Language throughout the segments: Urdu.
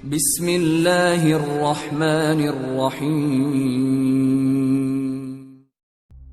بسم اللہ الرحمن الرحیم۔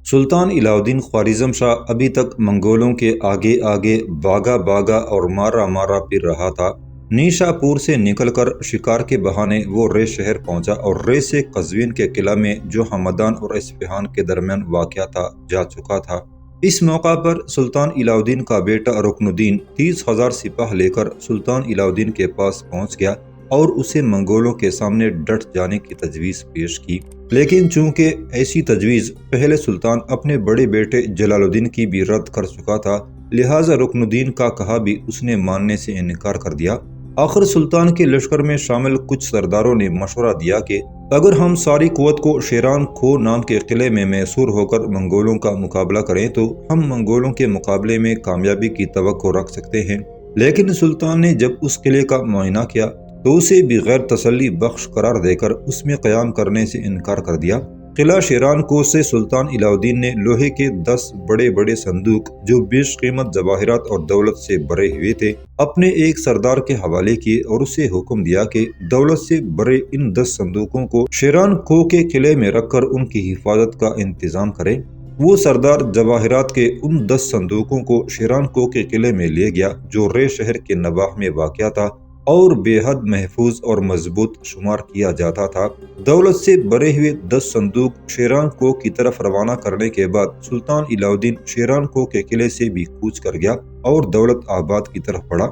سلطان علاء الدین خوارزم شاہ ابھی تک منگولوں کے آگے آگے باغا باغا اور مارا مارا پھر رہا تھا۔ نیشا پور سے نکل کر شکار کے بہانے وہ رے شہر پہنچا اور رے سے قزوین کے قلعہ میں جو ہمدان اور اصفہان کے درمیان واقع تھا جا چکا تھا۔ اس موقع پر سلطان علاء الدین کا بیٹا رکن الدین 30,000 سپاہ لے کر سلطان علاء الدین کے پاس پہنچ گیا اور اسے منگولوں کے سامنے ڈٹ جانے کی تجویز پیش کی، لیکن چونکہ ایسی تجویز پہلے سلطان اپنے بڑے بیٹے جلال الدین کی بھی رد کر چکا تھا، لہٰذا رکن الدین کا کہا بھی اس نے ماننے سے انکار کر دیا۔ آخر سلطان کے لشکر میں شامل کچھ سرداروں نے مشورہ دیا کہ اگر ہم ساری قوت کو شیران کھو نام کے قلعے میں محصور ہو کر منگولوں کا مقابلہ کریں تو ہم منگولوں کے مقابلے میں کامیابی کی توقع رکھ سکتے ہیں، لیکن سلطان نے جب اس قلعے کا معائنہ کیا تو اسے بھی غیر تسلی بخش قرار دے کر اس میں قیام کرنے سے انکار کر دیا۔ قلعہ شیران کوہ سے سلطان علاء الدین نے لوہے کے 10 بڑے بڑے صندوق جو بیش قیمت جواہرات اور دولت سے بھرے ہوئے تھے اپنے ایک سردار کے حوالے کیے اور اسے حکم دیا کہ دولت سے بھرے ان 10 صندوقوں کو شیران کوہ کے قلعے میں رکھ کر ان کی حفاظت کا انتظام کرے۔ وہ سردار جواہرات کے ان 10 صندوقوں کو شیران کوہ کے قلعے میں لے گیا جو رے شہر کے نواح میں واقع تھا اور بے حد محفوظ اور مضبوط شمار کیا جاتا تھا۔ دولت سے بھرے ہوئے 10 صندوق شیران کوہ کی طرف روانہ کرنے کے بعد سلطان علاء الدین شیران کوہ کے قلعے سے بھی کوچ کر گیا اور دولت آباد کی طرف بڑھا۔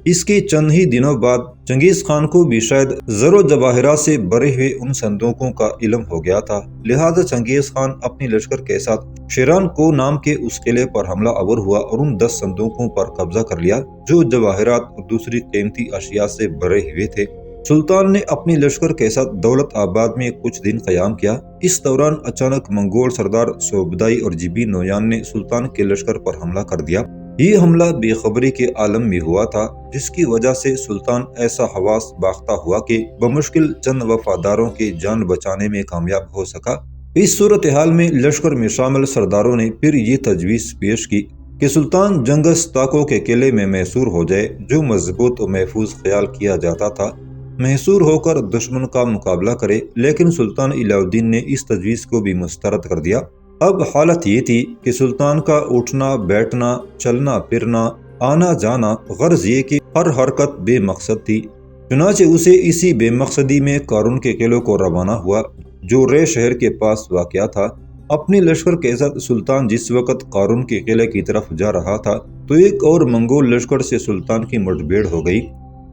اس کے چند ہی دنوں بعد چنگیز خان کو بھی شاید زر و جواہرات سے بھرے ہوئے ان صندوقوں کا علم ہو گیا تھا، لہذا چنگیز خان اپنی لشکر کے ساتھ شیران کوہ نام کے اس قلعے پر حملہ آور ہوا اور ان 10 صندوقوں پر قبضہ کر لیا جو جواہرات اور دوسری قیمتی اشیاء سے بھرے ہوئے تھے۔ سلطان نے اپنی لشکر کے ساتھ دولت آباد میں کچھ دن قیام کیا۔ اس دوران اچانک منگول سردار سوبدائی اور جبی نویان نے سلطان کے لشکر پر حملہ کر دیا۔ یہ حملہ بے خبری کے عالم میں ہوا تھا، جس کی وجہ سے سلطان ایسا حواس باختہ ہوا کہ بمشکل چند وفاداروں کی جان بچانے میں کامیاب ہو سکا۔ اس صورتحال میں لشکر میں شامل سرداروں نے پھر یہ تجویز پیش کی کہ سلطان جنگس تاکو کے قلعے میں محصور ہو جائے جو مضبوط و محفوظ خیال کیا جاتا تھا، محصور ہو کر دشمن کا مقابلہ کرے، لیکن سلطان علاء الدین نے اس تجویز کو بھی مسترد کر دیا۔ اب حالت یہ تھی کہ سلطان کا اٹھنا بیٹھنا، چلنا پھرنا، آنا جانا، غرض یہ کہ ہر حرکت بے مقصد تھی، چنانچہ اسے اسی بے مقصدی میں قارون کے قلعے کو روانہ ہوا جو رے شہر کے پاس واقع تھا۔ اپنے لشکر کے ساتھ سلطان جس وقت قارون کے قلعے کی طرف جا رہا تھا تو ایک اور منگول لشکر سے سلطان کی مٹبھیڑ ہو گئی۔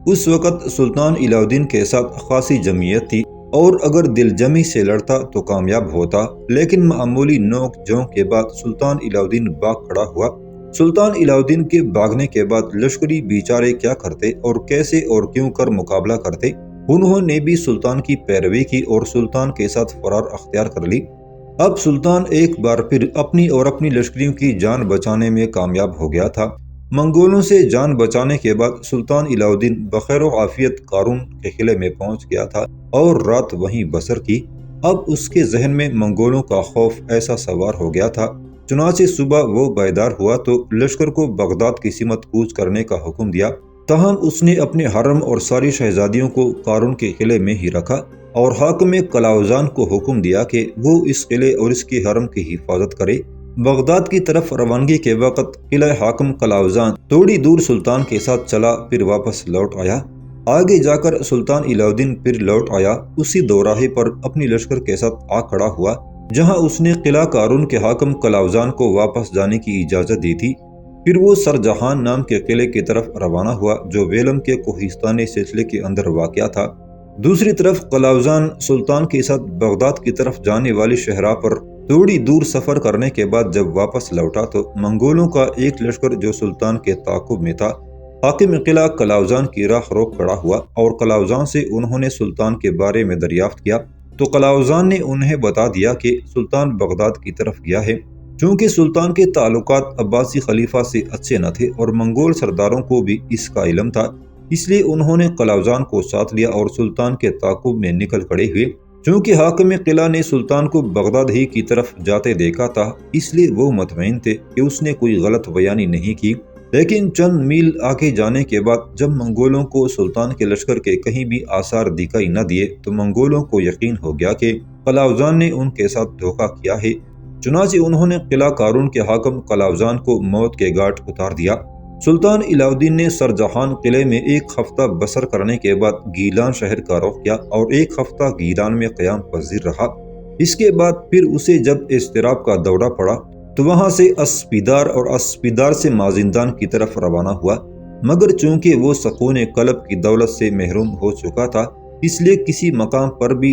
اس وقت سلطان علاء الدین کے ساتھ خاصی جمعیت تھی اور اگر دل جمی سے لڑتا تو کامیاب ہوتا، لیکن معمولی نوک جھونک کے بعد سلطان علاء الدین بھاگ کھڑا ہوا۔ سلطان علاء الدین کے بھاگنے کے بعد لشکری بیچارے کیا کرتے اور کیسے اور کیوں کر مقابلہ کرتے؟ انہوں نے بھی سلطان کی پیروی کی اور سلطان کے ساتھ فرار اختیار کر لی۔ اب سلطان ایک بار پھر اپنی اور اپنی لشکریوں کی جان بچانے میں کامیاب ہو گیا تھا۔ منگولوں سے جان بچانے کے بعد سلطان علاء الدین بخیر و عافیت قارون کے قلعے میں پہنچ گیا تھا اور رات وہیں بسر کی۔ اب اس کے ذہن میں منگولوں کا خوف ایسا سوار ہو گیا تھا، چنانچہ صبح وہ بیدار ہوا تو لشکر کو بغداد کی سمت کوچ کرنے کا حکم دیا۔ تاہم اس نے اپنے حرم اور ساری شہزادیوں کو قارون کے قلعے میں ہی رکھا اور حاکم قلاوزان کو حکم دیا کہ وہ اس قلعے اور اس کے حرم کی حفاظت کرے۔ بغداد کی طرف روانگی کے وقت قلعہ حاکم قلاوزان تھوڑی دور سلطان کے ساتھ چلا پھر واپس لوٹ آیا۔ آگے جا کر سلطان علاء الدین پھر لوٹ آیا، اسی دوراہے پر اپنی لشکر کے ساتھ آ کھڑا ہوا جہاں اس نے قلعہ قارون کے حاکم قلاوزان کو واپس جانے کی اجازت دی تھی۔ پھر وہ سرجہان نام کے قلعے کی طرف روانہ ہوا جو ویلم کے کوہستانی سلسلے کے اندر واقع تھا۔ دوسری طرف قلاوزان سلطان کے ساتھ بغداد کی طرف جانے والی شہرہ پر تھوڑی دور سفر کرنے کے بعد جب واپس لوٹا تو منگولوں کا ایک لشکر جو سلطان کے تعاقب میں تھا حاکم قلعہ قلاوزان کی راہ روک کھڑا ہوا اور قلاوزان سے انہوں نے سلطان کے بارے میں دریافت کیا تو قلاوزان نے انہیں بتا دیا کہ سلطان بغداد کی طرف گیا ہے۔ چونکہ سلطان کے تعلقات عباسی خلیفہ سے اچھے نہ تھے اور منگول سرداروں کو بھی اس کا علم تھا، اس لیے انہوں نے قلاوزان کو ساتھ لیا اور سلطان کے تعاقب میں نکل کھڑے ہوئے۔ چونکہ حاکم قلعہ نے سلطان کو بغداد ہی کی طرف جاتے دیکھا تھا، اس لیے وہ مطمئن تھے کہ اس نے کوئی غلط بیانی نہیں کی۔ لیکن چند میل آگے جانے کے بعد جب منگولوں کو سلطان کے لشکر کے کہیں بھی آثار دکھائی نہ دیے تو منگولوں کو یقین ہو گیا کہ قلاوزان نے ان کے ساتھ دھوکہ کیا ہے۔ چنانچہ انہوں نے قلعہ قارون کے حاکم قلاوزان کو موت کے گھاٹ اتار دیا۔ سلطان علاء الدین نے سرجہان قلعے میں ایک ہفتہ بسر کرنے کے بعد گیلان شہر کا رخ کیا اور ایک ہفتہ گیلان میں قیام پذیر رہا۔ اس کے بعد پھر اسے جب اضطراب کا دورہ پڑا تو وہاں سے اسپیدار اور اسپیدار سے مازندان کی طرف روانہ ہوا، مگر چونکہ وہ سکون قلب کی دولت سے محروم ہو چکا تھا اس لیے کسی مقام پر بھی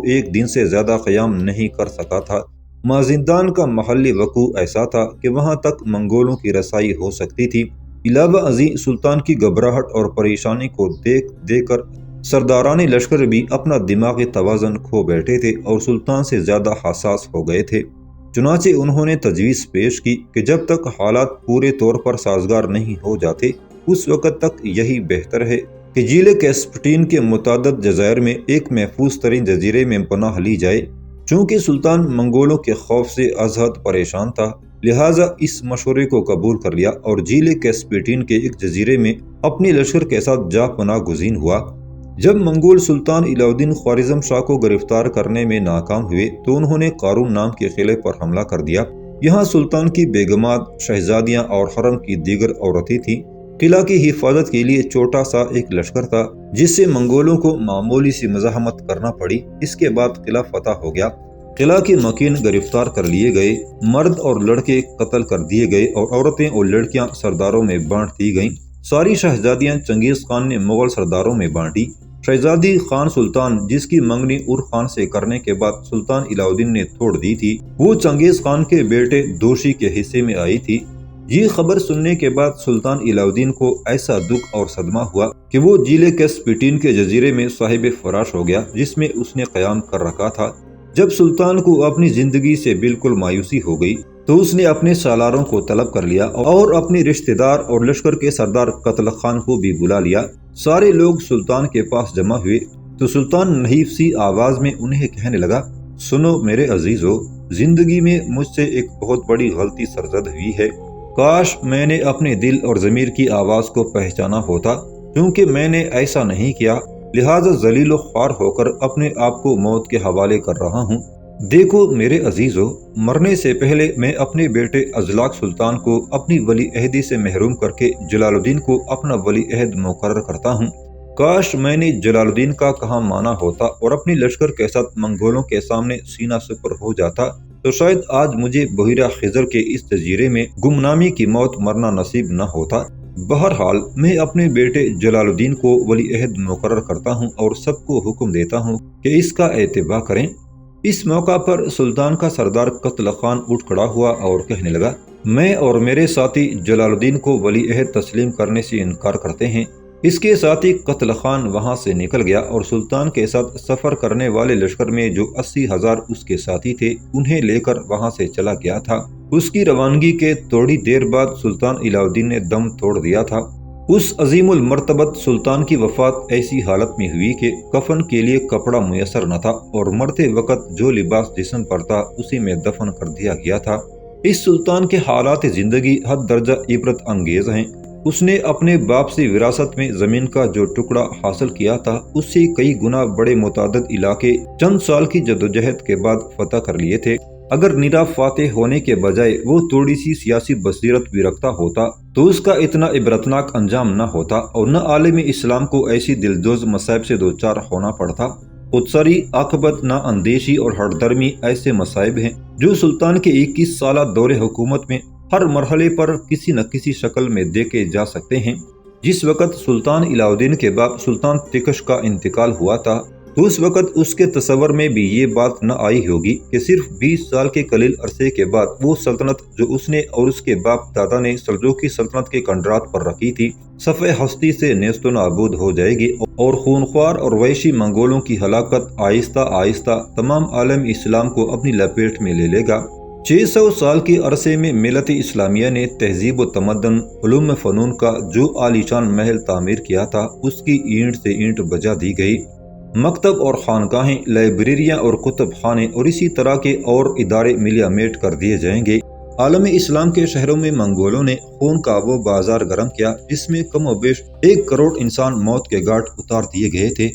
ایک دن سے زیادہ قیام نہیں کر سکا تھا۔ مازندان کا محلی وقوع ایسا تھا کہ وہاں تک منگولوں کی رسائی ہو سکتی تھی۔ علاوہ ازیں سلطان کی گھبراہٹ اور پریشانی کو دیکھ کر سرداران لشکر بھی اپنا دماغی توازن کھو بیٹھے تھے اور سلطان سے زیادہ حساس ہو گئے تھے۔ چنانچہ انہوں نے تجویز پیش کی کہ جب تک حالات پورے طور پر سازگار نہیں ہو جاتے اس وقت تک یہی بہتر ہے کہ جیل کیسپٹین کے متعدد جزائر میں ایک محفوظ ترین جزیرے میں پناہ لی جائے۔ چونکہ سلطان منگولوں کے خوف سے از حد پریشان تھا لہٰذا اس مشورے کو قبول کر لیا اور جیل کیسپٹین کے ایک جزیرے میں اپنے لشکر کے ساتھ جا پناہ گزین ہوا۔ جب منگول سلطان علاء الدین خوارزم شاہ کو گرفتار کرنے میں ناکام ہوئے تو انہوں نے قارون نام کے قلعے پر حملہ کر دیا۔ یہاں سلطان کی بیگمات، شہزادیاں اور حرم کی دیگر عورتیں تھیں۔ قلعہ کی حفاظت کے لیے چھوٹا سا ایک لشکر تھا جس سے منگولوں کو معمولی سی مزاحمت کرنا پڑی۔ اس کے بعد قلعہ فتح ہو گیا۔ قلعہ کے مکین گرفتار کر لیے گئے، مرد اور لڑکے قتل کر دیے گئے اور عورتیں اور لڑکیاں سرداروں میں بانٹ دی گئیں۔ ساری شہزادیاں چنگیز خان نے مغل سرداروں میں بانٹی۔ شہزادی خان سلطان جس کی منگنی اور خان سے کرنے کے بعد سلطان علاء الدین نے توڑ دی تھی وہ چنگیز خان کے بیٹے دوشی کے حصے میں آئی تھی۔ یہ خبر سننے کے بعد سلطان علاء الدین کو ایسا دکھ اور صدمہ ہوا کہ وہ جیل کیسپٹین کے جزیرے میں صاحب فراش ہو گیا جس میں اس نے قیام کر رکھا تھا۔ جب سلطان کو اپنی زندگی سے بالکل مایوسی ہو گئی تو اس نے اپنے سالاروں کو طلب کر لیا اور اپنے رشتہ دار اور لشکر کے سردار قتل خان کو بھی بلا لیا۔ سارے لوگ سلطان کے پاس جمع ہوئے تو سلطان نحیف سی آواز میں انہیں کہنے لگا، سنو میرے عزیزو، زندگی میں مجھ سے ایک بہت بڑی غلطی سرزد ہوئی ہے۔ کاش میں نے اپنے دل اور ضمیر کی آواز کو پہچانا ہوتا، کیونکہ میں نے ایسا نہیں کیا، لہٰذا ذلیل و خوار ہو کر اپنے آپ کو موت کے حوالے کر رہا ہوں۔ دیکھو میرے عزیزو، مرنے سے پہلے میں اپنے بیٹے ازلاق سلطان کو اپنی ولی عہدی سے محروم کر کے جلال الدین کو اپنا ولی عہد مقرر کرتا ہوں۔ کاش میں نے جلال الدین کا کہا مانا ہوتا اور اپنی لشکر کے ساتھ منگولوں کے سامنے سینہ سپر ہو جاتا تو شاید آج مجھے بحیرہ خضر کے اس جزیرے میں گمنامی کی موت مرنا نصیب نہ ہوتا۔ بہرحال میں اپنے بیٹے جلال الدین کو ولی عہد مقرر کرتا ہوں اور سب کو حکم دیتا ہوں کہ اس کا اتباع کریں۔ اس موقع پر سلطان کا سردار قتل خان اٹھ کھڑا ہوا اور کہنے لگا، میں اور میرے ساتھی جلال الدین کو ولی عہد تسلیم کرنے سے انکار کرتے ہیں۔ اس کے ساتھی قتل خان وہاں سے نکل گیا اور سلطان کے ساتھ سفر کرنے والے لشکر میں جو 80,000 اس کے ساتھی تھے انہیں لے کر وہاں سے چلا گیا تھا۔ اس کی روانگی کے تھوڑی دیر بعد سلطان علاء الدین نے دم توڑ دیا تھا۔ اس عظیم المرتبت سلطان کی وفات ایسی حالت میں ہوئی کہ کفن کے لیے کپڑا میسر نہ تھا اور مرتے وقت جو لباس جسم پر تھا اسی میں دفن کر دیا گیا تھا۔ اس سلطان کے حالات زندگی حد درجہ عبرت انگیز ہیں۔ اس نے اپنے باپ سے وراثت میں زمین کا جو ٹکڑا حاصل کیا تھا اس سے کئی گنا بڑے متعدد علاقے چند سال کی جدوجہد کے بعد فتح کر لیے تھے۔ اگر نرا فاتح ہونے کے بجائے وہ تھوڑی سی سیاسی بصیرت بھی رکھتا ہوتا تو اس کا اتنا عبرتناک انجام نہ ہوتا اور نہ عالم اسلام کو ایسی دلدوز مصائب سے دوچار ہونا پڑتا۔ خودسری، عاقبت نا اندیشی اور ہٹ درمی ایسے مصائب ہیں جو سلطان کے 21 سالہ دور حکومت میں ہر مرحلے پر کسی نہ کسی شکل میں دیکھے جا سکتے ہیں۔ جس وقت سلطان علاء الدین کے باپ سلطان تکش کا انتقال ہوا تھا تو اس وقت اس کے تصور میں بھی یہ بات نہ آئی ہوگی کہ صرف 20 سال کے قلیل عرصے کے بعد وہ سلطنت جو اس نے اور اس کے باپ دادا نے سلجوقی سلطنت کے کنڈرات پر رکھی تھی صفحہ ہستی سے نیست و نابود ہو جائے گی اور خونخوار اور وحشی منگولوں کی ہلاکت آہستہ آہستہ تمام عالم اسلام کو اپنی لپیٹ میں لے لے گا۔ 600 سال کے عرصے میں ملت اسلامیہ نے تہذیب و تمدن، علوم فنون کا جو عالیشان محل تعمیر کیا تھا اس کی اینٹ سے اینٹ بجا دی گئی۔ مکتب اور خانقاہیں، لائبریریاں اور کتب خانے اور اسی طرح کے اور ادارے ملیا میٹ کر دیے جائیں گے۔ عالم اسلام کے شہروں میں منگولوں نے خون کا وہ بازار گرم کیا جس میں کم و بیش 1 کروڑ انسان موت کے گھاٹ اتار دیے گئے تھے۔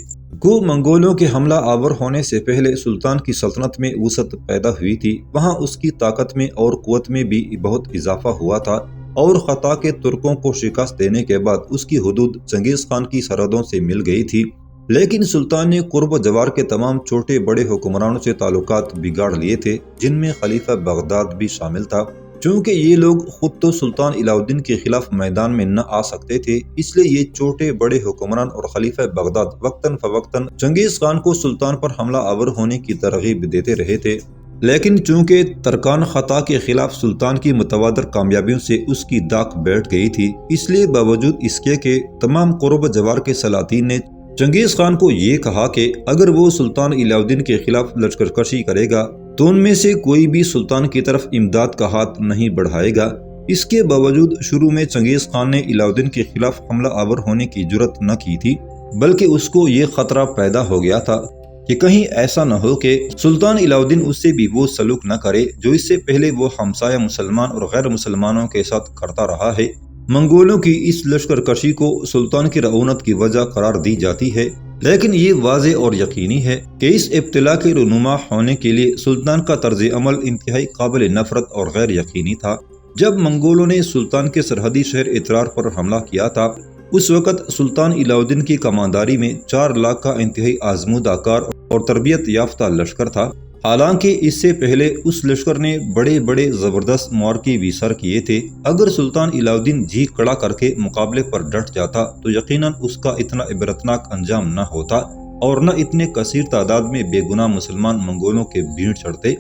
گو منگولوں کے حملہ آور ہونے سے پہلے سلطان کی سلطنت میں وسعت پیدا ہوئی تھی، وہاں اس کی طاقت میں اور قوت میں بھی بہت اضافہ ہوا تھا، اور خطا کے ترکوں کو شکست دینے کے بعد اس کی حدود چنگیز خان کی سرحدوں سے مل گئی تھی۔ لیکن سلطان نے قرب و جوار کے تمام چھوٹے بڑے حکمرانوں سے تعلقات بگاڑ لیے تھے، جن میں خلیفہ بغداد بھی شامل تھا۔ چونکہ یہ لوگ خود تو سلطان علاء الدین کے خلاف میدان میں نہ آ سکتے تھے، اس لیے یہ چھوٹے بڑے حکمران اور خلیفہ بغداد وقتاً فوقتاً چنگیز خان کو سلطان پر حملہ آور ہونے کی ترغیب دیتے رہے تھے۔ لیکن چونکہ ترکان خطا کے خلاف سلطان کی متواتر کامیابیوں سے اس کی داغ بیٹھ گئی تھی، اس لیے باوجود اس کے کہ تمام قرب جوار کے سلاطین نے چنگیز خان کو یہ کہا کہ اگر وہ سلطان علاء الدین کے خلاف لشکر کشی کرے گا تو ان میں سے کوئی بھی سلطان کی طرف امداد کا ہاتھ نہیں بڑھائے گا، اس کے باوجود شروع میں چنگیز خان نے علاء الدین کے خلاف حملہ آور ہونے کی جرات نہ کی تھی، بلکہ اس کو یہ خطرہ پیدا ہو گیا تھا کہ کہیں ایسا نہ ہو کہ سلطان علاء الدین اس سے بھی وہ سلوک نہ کرے جو اس سے پہلے وہ ہمسایہ مسلمان اور غیر مسلمانوں کے ساتھ کرتا رہا ہے۔ منگولوں کی اس لشکر کشی کو سلطان کی رعونت کی وجہ قرار دی جاتی ہے، لیکن یہ واضح اور یقینی ہے کہ اس ابتلا کے رونما ہونے کے لیے سلطان کا طرز عمل انتہائی قابل نفرت اور غیر یقینی تھا۔ جب منگولوں نے سلطان کے سرحدی شہر اترار پر حملہ کیا تھا، اس وقت سلطان علاء الدین کی کمانداری میں 4 لاکھ کا انتہائی آزمودہ کار اور تربیت یافتہ لشکر تھا۔ حالانکہ اس سے پہلے اس لشکر نے بڑے بڑے زبردست معرکے بھی سر کیے تھے۔ اگر سلطان علاء الدین جی کڑا کر کے مقابلے پر ڈٹ جاتا تو یقیناً اس کا اتنا عبرتناک انجام نہ ہوتا اور نہ اتنے کثیر تعداد میں بے گناہ مسلمان منگولوں کے بھیڑ چڑھتے۔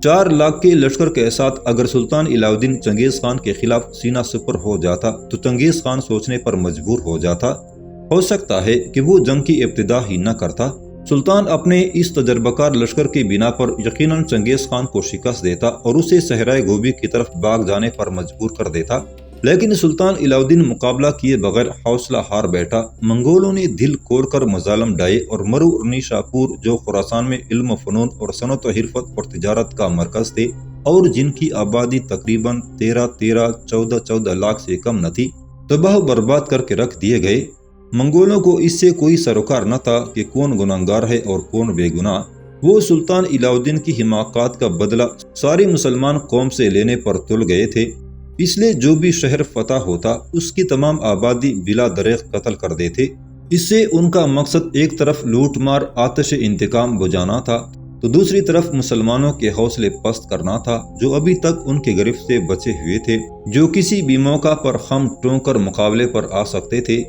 4 لاکھ کے لشکر کے ساتھ اگر سلطان علاء الدین چنگیز خان کے خلاف سینہ سپر ہو جاتا تو چنگیز خان سوچنے پر مجبور ہو جاتا، ہو سکتا ہے کہ وہ جنگ کی ابتدا ہی نہ کرتا۔ سلطان اپنے اس تجربہ کار لشکر کی بنا پر یقیناً چنگیز خان کو شکست دیتا اور اسے صحرائے گوبی کی طرف بھاگ جانے پر مجبور کر دیتا، لیکن سلطان علاء الدین مقابلہ کیے بغیر حوصلہ ہار بیٹھا۔ منگولوں نے دل کھول کر مظالم ڈھائے اور مرو اور نیشاپور جو خراسان میں علم و فنون اور صنعت و حرفت اور تجارت کا مرکز تھے اور جن کی آبادی تقریباً 14 لاکھ سے کم نہ تھی، تباہ و برباد کر کے رکھ دیے گئے۔ منگولوں کو اس سے کوئی سروکار نہ تھا کہ کون گناہگار ہے اور کون بے گناہ۔ وہ سلطان علاء الدین کی حماقت کا بدلہ ساری مسلمان قوم سے لینے پر تل گئے تھے، اس لیے جو بھی شہر فتح ہوتا اس کی تمام آبادی بلا دریغ قتل کر دیتے۔ اس سے ان کا مقصد ایک طرف لوٹ مار آتش انتقام بجھانا تھا تو دوسری طرف مسلمانوں کے حوصلے پست کرنا تھا جو ابھی تک ان کے گرفت سے بچے ہوئے تھے، جو کسی بھی موقع پر خم ٹونک کر مقابلے پر آ سکتے تھے۔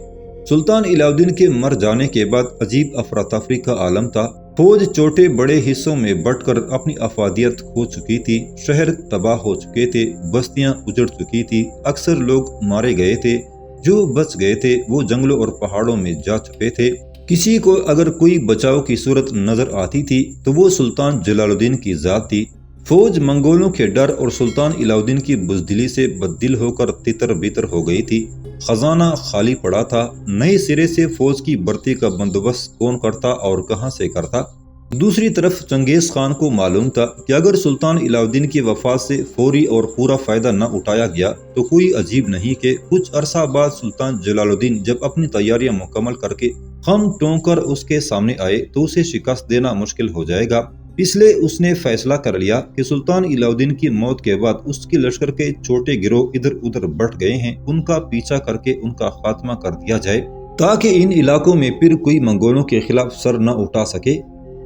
سلطان علاء الدین کے مر جانے کے بعد عجیب افراتفری کا عالم تھا۔ فوج چھوٹے بڑے حصوں میں بٹ کر اپنی افادیت کھو چکی تھی، شہر تباہ ہو چکے تھے، بستیاں اجڑ چکی تھی، اکثر لوگ مارے گئے تھے، جو بچ گئے تھے وہ جنگلوں اور پہاڑوں میں جا چھپے تھے۔ کسی کو اگر کوئی بچاؤ کی صورت نظر آتی تھی تو وہ سلطان جلال الدین کی ذات تھی۔ فوج منگولوں کے ڈر اور سلطان علاء الدین کی بزدلی سے بددل ہو کر تتر بتر ہو گئی تھی۔ خزانہ خالی پڑا تھا، نئے سرے سے فوج کی بھرتی کا بندوبست کون کرتا اور کہاں سے کرتا؟ دوسری طرف چنگیز خان کو معلوم تھا کہ اگر سلطان علاء الدین کی وفات سے فوری اور پورا فائدہ نہ اٹھایا گیا تو کوئی عجیب نہیں کہ کچھ عرصہ بعد سلطان جلال الدین جب اپنی تیاریاں مکمل کر کے خم ٹونک کر اس کے سامنے آئے تو اسے شکست دینا مشکل ہو جائے گا۔ اس لیے اس نے فیصلہ کر لیا کہ سلطان علاء الدین کی موت کے بعد اس کی لشکر کے چھوٹے گروہ ادھر ادھر بٹ گئے ہیں، ان کا پیچھا کر کے ان کا خاتمہ کر دیا جائے تاکہ ان علاقوں میں پھر کوئی منگولوں کے خلاف سر نہ اٹھا سکے۔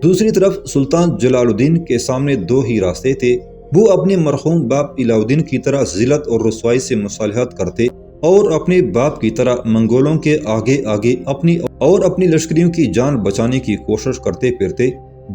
دوسری طرف سلطان جلال الدین کے سامنے 2 ہی راستے تھے، وہ اپنے مرحوم باپ علاء الدین کی طرح ذلت اور رسوائی سے مصالحت کرتے اور اپنے باپ کی طرح منگولوں کے آگے آگے اپنی لشکریوں کی جان بچانے کی کوشش کرتے پھرتے۔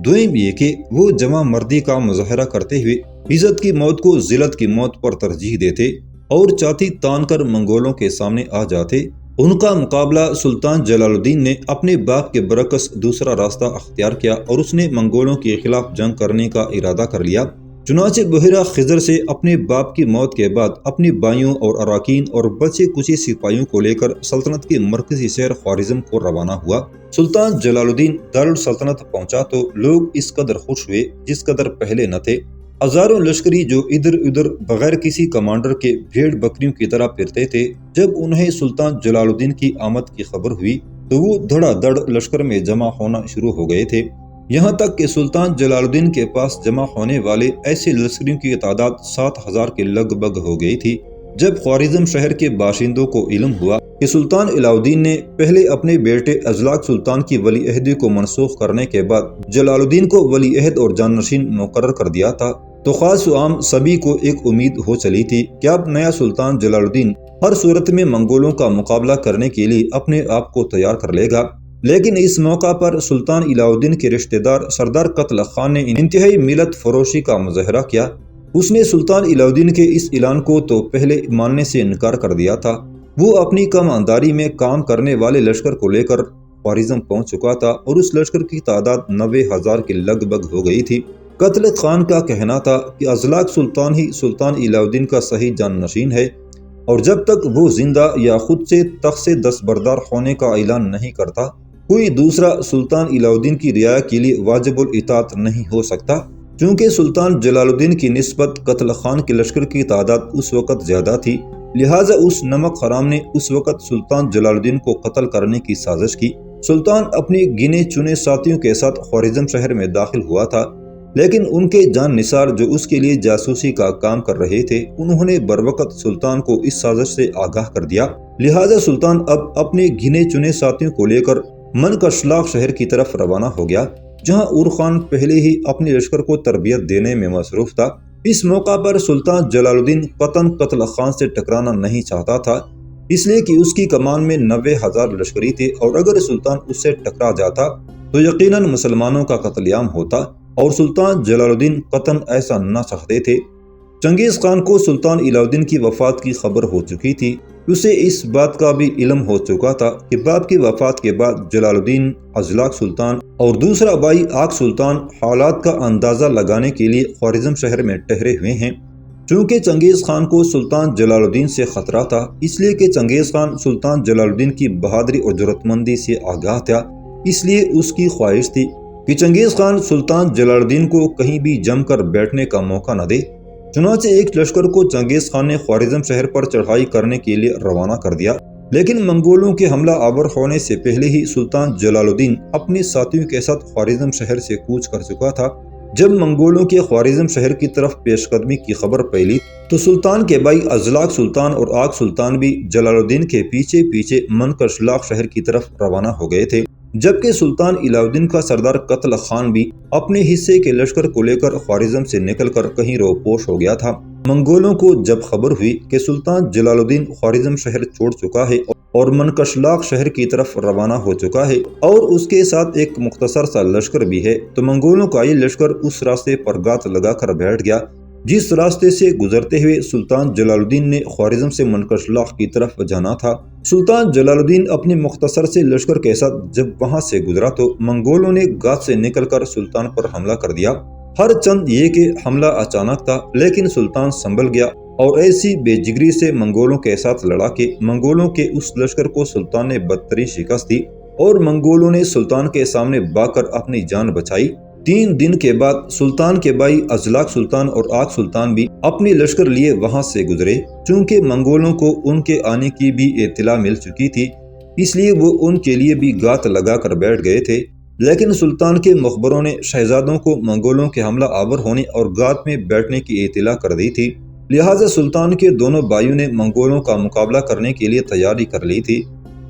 دوئم یہ کہ وہ جمع مردی کا مظاہرہ کرتے ہوئے عزت کی موت کو ذلت کی موت پر ترجیح دیتے اور چھاتی تان کر منگولوں کے سامنے آ جاتے۔ ان کا مقابلہ سلطان جلال الدین نے اپنے باپ کے برعکس دوسرا راستہ اختیار کیا اور اس نے منگولوں کے خلاف جنگ کرنے کا ارادہ کر لیا۔ چنانچہ بحیرہ خضر سے اپنے باپ کی موت کے بعد اپنے بھائیوں اور اراکین اور بچے کچے سپاہیوں کو لے کر سلطنت کے مرکزی شہر خوارزم کو روانہ ہوا۔ سلطان جلال الدین دارالسلطنت پہنچا تو لوگ اس قدر خوش ہوئے جس قدر پہلے نہ تھے۔ ہزاروں لشکری جو ادھر ادھر بغیر کسی کمانڈر کے بھیڑ بکریوں کی طرح پھرتے تھے، جب انہیں سلطان جلال الدین کی آمد کی خبر ہوئی تو وہ دھڑا دھڑ لشکر میں جمع ہونا شروع ہو گئے تھے، یہاں تک کہ سلطان جلال الدین کے پاس جمع ہونے والے ایسے لشکریوں کی تعداد 7,000 کے لگ بھگ ہو گئی تھی۔ جب خوارزم شہر کے باشندوں کو علم ہوا کہ سلطان علاء الدین نے پہلے اپنے بیٹے ازلاق سلطان کی ولی عہدی کو منسوخ کرنے کے بعد جلال الدین کو ولی عہد اور جانشین مقرر کر دیا تھا، تو خاص و عام سبھی کو ایک امید ہو چلی تھی کہ اب نیا سلطان جلال الدین ہر صورت میں منگولوں کا مقابلہ کرنے کے لیے اپنے آپ کو تیار کر لے گا۔ لیکن اس موقع پر سلطان علاء الدین کے رشتہ دار سردار قتل خان نے انتہائی ملت فروشی کا مظاہرہ کیا۔ اس نے سلطان علاء الدین کے اس اعلان کو تو پہلے ماننے سے انکار کر دیا تھا، وہ اپنی کمانداری میں کام کرنے والے لشکر کو لے کر خوارزم پہنچ چکا تھا اور اس لشکر کی تعداد 90,000 کے لگ بھگ ہو گئی تھی۔ قتل خان کا کہنا تھا کہ ازلاق سلطان ہی سلطان علاء الدین کا صحیح جانشین ہے، اور جب تک وہ زندہ یا خود سے تخت سے دستبردار ہونے کا اعلان نہیں کرتا، کوئی دوسرا سلطان علاء الدین کی رعایا کے لیے واجب الاطاعت نہیں ہو سکتا۔ چونکہ سلطان جلال الدین کی نسبت قتل خان کے لشکر کی تعداد اس وقت زیادہ تھی، لہٰذا اس نمک حرام نے اس وقت سلطان جلال الدین کو قتل کرنے کی سازش کی۔ سلطان اپنے گنے چنے ساتھیوں کے ساتھ خوارزم شہر میں داخل ہوا تھا، لیکن ان کے جان نثار جو اس کے لیے جاسوسی کا کام کر رہے تھے، انہوں نے بروقت سلطان کو اس سازش سے آگاہ کر دیا، لہٰذا سلطان اب اپنے گنے چنے ساتھیوں کو لے کر منکشلاق شہر کی طرف روانہ ہو گیا، جہاں اور خان پہلے ہی اپنے لشکر کو تربیت دینے میں مصروف تھا۔ اس موقع پر سلطان جلال الدین قطعاً قتل خان سے ٹکرانا نہیں چاہتا تھا، اس لیے کہ اس کی کمان میں 90,000 لشکری تھے، اور اگر سلطان اس سے ٹکرا جاتا تو یقیناً مسلمانوں کا قتل عام ہوتا، اور سلطان جلال الدین قطعاً ایسا نہ چاہتے تھے۔ چنگیز خان کو سلطان علاء الدین کی وفات کی خبر ہو چکی تھی، اسے اس بات کا بھی علم ہو چکا تھا کہ باپ کی وفات کے بعد جلال الدین، ازلاق سلطان اور دوسرا بھائی آق سلطان حالات کا اندازہ لگانے کے لیے خوارزم شہر میں ٹھہرے ہوئے ہیں۔ چونکہ چنگیز خان کو سلطان جلال الدین سے خطرہ تھا، اس لیے کہ چنگیز خان سلطان جلال الدین کی بہادری اور جرأتمندی سے آگاہ تھا، اس لیے اس کی خواہش تھی کہ چنگیز خان سلطان جلال الدین کو کہیں بھی جم کر بیٹھنے کا موقع نہ دے۔ چنانچہ ایک لشکر کو چنگیز خان نے خوارزم شہر پر چڑھائی کرنے کے لیے روانہ کر دیا، لیکن منگولوں کے حملہ آور ہونے سے پہلے ہی سلطان جلال الدین اپنے ساتھیوں کے ساتھ خوارزم شہر سے کوچ کر چکا تھا۔ جب منگولوں کے خوارزم شہر کی طرف پیش قدمی کی خبر پھیلی تو سلطان کے بھائی ازلاق سلطان اور آق سلطان بھی جلال الدین کے پیچھے پیچھے منکشلاق شہر کی طرف روانہ ہو گئے تھے، جبکہ سلطان علاء الدین کا سردار قتل خان بھی اپنے حصے کے لشکر کو لے کر خوارزم سے نکل کر کہیں روپوش ہو گیا تھا۔ منگولوں کو جب خبر ہوئی کہ سلطان جلال الدین خوارزم شہر چھوڑ چکا ہے اور منکشلاق شہر کی طرف روانہ ہو چکا ہے اور اس کے ساتھ ایک مختصر سا لشکر بھی ہے، تو منگولوں کا یہ لشکر اس راستے پر گات لگا کر بیٹھ گیا جس راستے سے گزرتے ہوئے سلطان جلال الدین نے خوارزم سے منکشلاق کی طرف جانا تھا۔ سلطان جلال الدین اپنے مختصر سے لشکر کے ساتھ جب وہاں سے گزرا تو منگولوں نے گات سے نکل کر سلطان پر حملہ کر دیا۔ ہر چند یہ کہ حملہ اچانک تھا، لیکن سلطان سنبھل گیا اور ایسی بے جگری سے منگولوں کے ساتھ لڑا کہ منگولوں کے اس لشکر کو سلطان نے بدترین شکست دی اور منگولوں نے سلطان کے سامنے بھاگ کر اپنی جان بچائی۔ 3 دن کے بعد سلطان کے بھائی ازلاق سلطان اور آق سلطان بھی اپنی لشکر لیے وہاں سے گزرے۔ چونکہ منگولوں کو ان کے آنے کی بھی اطلاع مل چکی تھی، اس لیے وہ ان کے لیے بھی گات لگا کر بیٹھ گئے تھے، لیکن سلطان کے مخبروں نے شہزادوں کو منگولوں کے حملہ آور ہونے اور گات میں بیٹھنے کی اطلاع کر دی تھی، لہٰذا سلطان کے دونوں بھائیوں نے منگولوں کا مقابلہ کرنے کے لیے تیاری کر لی تھی۔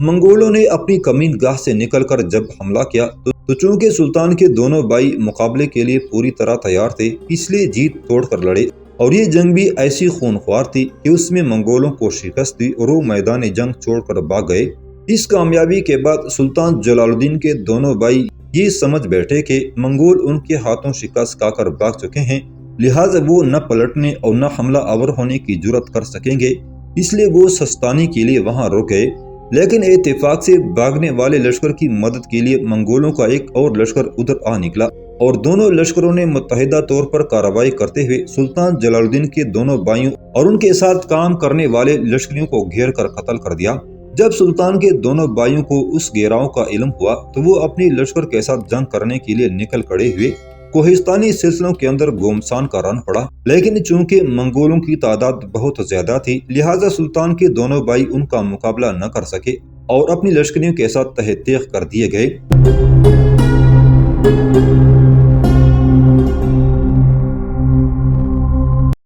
منگولوں نے اپنی کمین گاہ سے نکل کر جب حملہ کیا تو چونکہ سلطان کے دونوں بھائی مقابلے کے لیے پوری طرح تیار تھے، اس لیے جیت توڑ کر لڑے، اور یہ جنگ بھی ایسی خونخوار تھی کہ اس میں منگولوں کو شکست دی اور وہ میدان جنگ چھوڑ کر بھاگ گئے۔ اس کامیابی کے بعد سلطان جلال الدین کے دونوں بھائی یہ سمجھ بیٹھے کہ منگول ان کے ہاتھوں شکست کھا کر بھاگ چکے ہیں، لہٰذا وہ نہ پلٹنے اور نہ حملہ آور ہونے کی جرأت کر سکیں گے، اس لیے وہ سستانی کے لیے وہاں رک گئے۔ لیکن اتفاق سے بھاگنے والے لشکر کی مدد کے لیے منگولوں کا ایک اور لشکر ادھر آ نکلا اور دونوں لشکروں نے متحدہ طور پر کارروائی کرتے ہوئے سلطان جلال الدین کے دونوں بھائیوں اور ان کے ساتھ کام کرنے والے لشکریوں کو گھیر کر قتل کر دیا۔ جب سلطان کے دونوں بھائیوں کو اس گھیراؤ کا علم ہوا تو وہ اپنی لشکر کے ساتھ جنگ کرنے کے لیے نکل کھڑے ہوئے، کوہستانی سلسلوں کے اندر گومسان کا رن پڑا، لیکن چونکہ منگولوں کی تعداد بہت زیادہ تھی لہٰذا سلطان کے دونوں بھائی ان کا مقابلہ نہ کر سکے اور اپنی لشکریوں کے ساتھ تحت تیغ کر دیے گئے۔